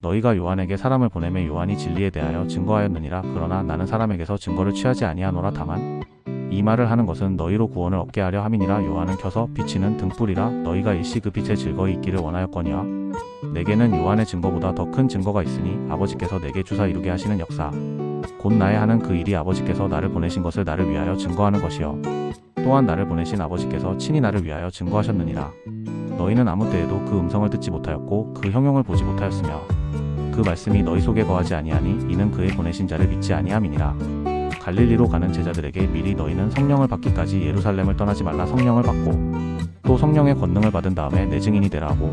너희가 요한에게 사람을 보내매 요한이 진리에 대하여 증거하였느니라. 그러나 나는 사람에게서 증거를 취하지 아니하노라. 다만 이 말을 하는 것은 너희로 구원을 얻게 하려 함이니라. 요한은 켜서 비치는 등불이라. 너희가 일시 그 빛에 즐거이 있기를 원하였거니와 내게는 요한의 증거보다 더 큰 증거가 있으니 아버지께서 내게 주사 이루게 하시는 역사 곧 나의 하는 그 일이 아버지께서 나를 보내신 것을 나를 위하여 증거하는 것이요 또한 나를 보내신 아버지께서 친히 나를 위하여 증거하셨느니라. 너희는 아무 때에도 그 음성을 듣지 못하였고 그 형용을 보지 못하였으며 그 말씀이 너희 속에 거하지 아니하니 이는 그의 보내신 자를 믿지 아니함이니라. 갈릴리로 가는 제자들에게 미리 너희는 성령을 받기까지 예루살렘을 떠나지 말라. 성령을 받고 또 성령의 권능을 받은 다음에 내 증인이 되라 하고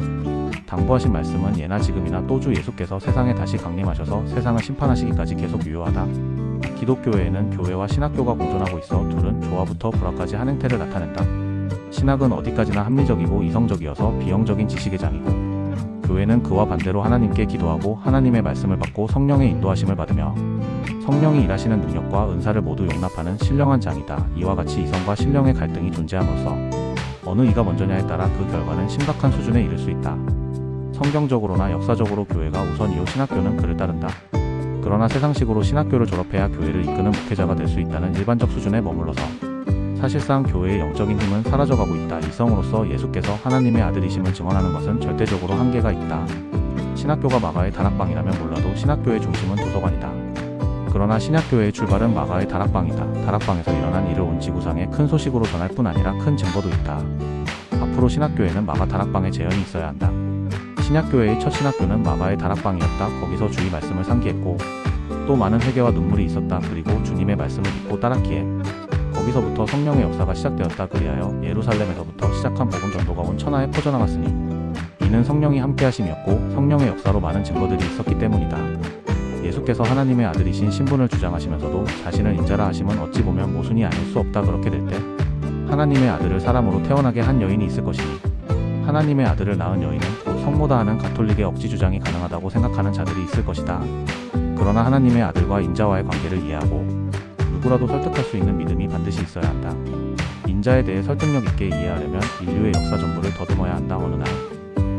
당부하신 말씀은 예나 지금이나 또 주 예수께서 세상에 다시 강림하셔서 세상을 심판하시기까지 계속 유효하다. 기독교회에는 교회와 신학교가 공존하고 있어 둘은 조화부터 불화까지 한 행태를 나타낸다. 신학은 어디까지나 합리적이고 이성적이어서 비영적인 지식의 장이고 교회는 그와 반대로 하나님께 기도하고 하나님의 말씀을 받고 성령의 인도하심을 받으며 성령이 일하시는 능력과 은사를 모두 용납하는 신령한 장이다. 이와 같이 이성과 신령의 갈등이 존재함으로써 어느 이가 먼저냐에 따라 그 결과는 심각한 수준에 이를 수 있다. 성경적으로나 역사적으로 교회가 우선이요 신학교는 그를 따른다. 그러나 세상식으로 신학교를 졸업해야 교회를 이끄는 목회자가 될 수 있다는 일반적 수준에 머물러서 사실상 교회의 영적인 힘은 사라져가고 있다. 이성으로서 예수께서 하나님의 아들이심을 증언하는 것은 절대적으로 한계가 있다. 신학교가 마가의 다락방이라면 몰라도 신학교의 중심은 도서관이다. 그러나 신학교회의 출발은 마가의 다락방이다. 다락방에서 일어난 일을 온 지구상에 큰 소식으로 전할 뿐 아니라 큰 증거도 있다. 앞으로 신학교에는 마가 다락방의 재현이 있어야 한다. 신약교회의 첫 신학교는 마가의 다락방이었다. 거기서 주의 말씀을 상기했고 또 많은 회개와 눈물이 있었다. 그리고 주님의 말씀을 믿고 따랐기에 거기서부터 성령의 역사가 시작되었다. 그리하여 예루살렘에서부터 시작한 복음 전도가 온 천하에 퍼져나갔으니 이는 성령이 함께하심이었고 성령의 역사로 많은 증거들이 있었기 때문이다. 예수께서 하나님의 아들이신 신분을 주장하시면서도 자신을 인자라 하심은 어찌 보면 모순이 아닐 수 없다. 그렇게 될 때 하나님의 아들을 사람으로 태어나게 한 여인이 있을 것이니 하나님의 아들을 낳은 여인은 곧 성모다 하는 가톨릭의 억지 주장이 가능하다고 생각하는 자들이 있을 것이다. 그러나 하나님의 아들과 인자와의 관계를 이해하고 누구라도 설득할 수 있는 믿음이 반드시 있어야 한다. 인자에 대해 설득력 있게 이해하려면 인류의 역사 전부를 더듬어야 한다. 어느 날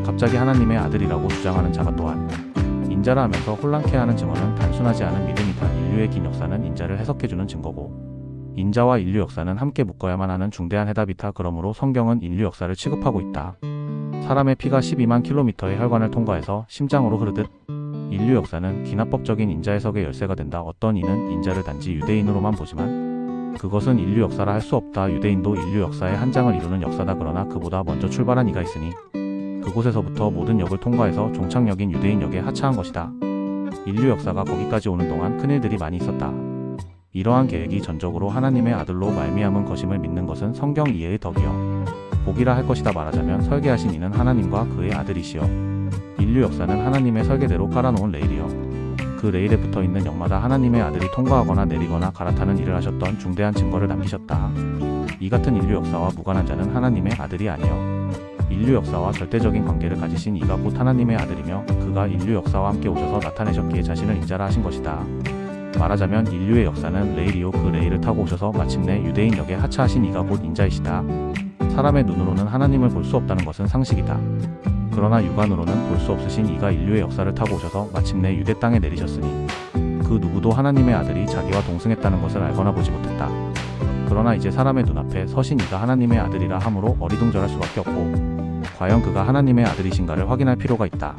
갑자기 하나님의 아들이라고 주장하는 자가 또한 인자라 하면서 혼란케 하는 증언은 단순하지 않은 믿음이다. 인류의 긴 역사는 인자를 해석해주는 증거고 인자와 인류 역사는 함께 묶어야만 하는 중대한 해답이다. 그러므로 성경은 인류 역사를 취급하고 있다. 사람의 피가 12만 킬로미터의 혈관을 통과해서 심장으로 흐르듯 인류 역사는 기납법적인 인자 해석의 열쇠가 된다. 어떤 이는 인자를 단지 유대인으로만 보지만 그것은 인류 역사라 할 수 없다. 유대인도 인류 역사의 한 장을 이루는 역사다. 그러나 그보다 먼저 출발한 이가 있으니 그곳에서부터 모든 역을 통과해서 종착역인 유대인 역에 하차한 것이다. 인류 역사가 거기까지 오는 동안 큰일들이 많이 있었다. 이러한 계획이 전적으로 하나님의 아들로 말미암은 것임을 믿는 것은 성경 이해의 덕이요 복이라 할 것이다. 말하자면 설계하신 이는 하나님과 그의 아들이시요 인류 역사는 하나님의 설계대로 깔아놓은 레일이요 그 레일에 붙어있는 역마다 하나님의 아들이 통과하거나 내리거나 갈아타는 일을 하셨던 중대한 증거를 남기셨다. 이 같은 인류 역사와 무관한 자는 하나님의 아들이 아니요 인류 역사와 절대적인 관계를 가지신 이가 곧 하나님의 아들이며 그가 인류 역사와 함께 오셔서 나타내셨기에 자신을 인자라 하신 것이다. 말하자면 인류의 역사는 레일이요 그 레일을 타고 오셔서 마침내 유대인 역에 하차하신 이가 곧 인자이시다. 사람의 눈으로는 하나님을 볼 수 없다는 것은 상식이다. 그러나 육안으로는 볼 수 없으신 이가 인류의 역사를 타고 오셔서 마침내 유대 땅에 내리셨으니 그 누구도 하나님의 아들이 자기와 동승했다는 것을 알거나 보지 못했다. 그러나 이제 사람의 눈앞에 서신 이가 하나님의 아들이라 함으로 어리둥절할 수밖에 없고 과연 그가 하나님의 아들이신가를 확인할 필요가 있다.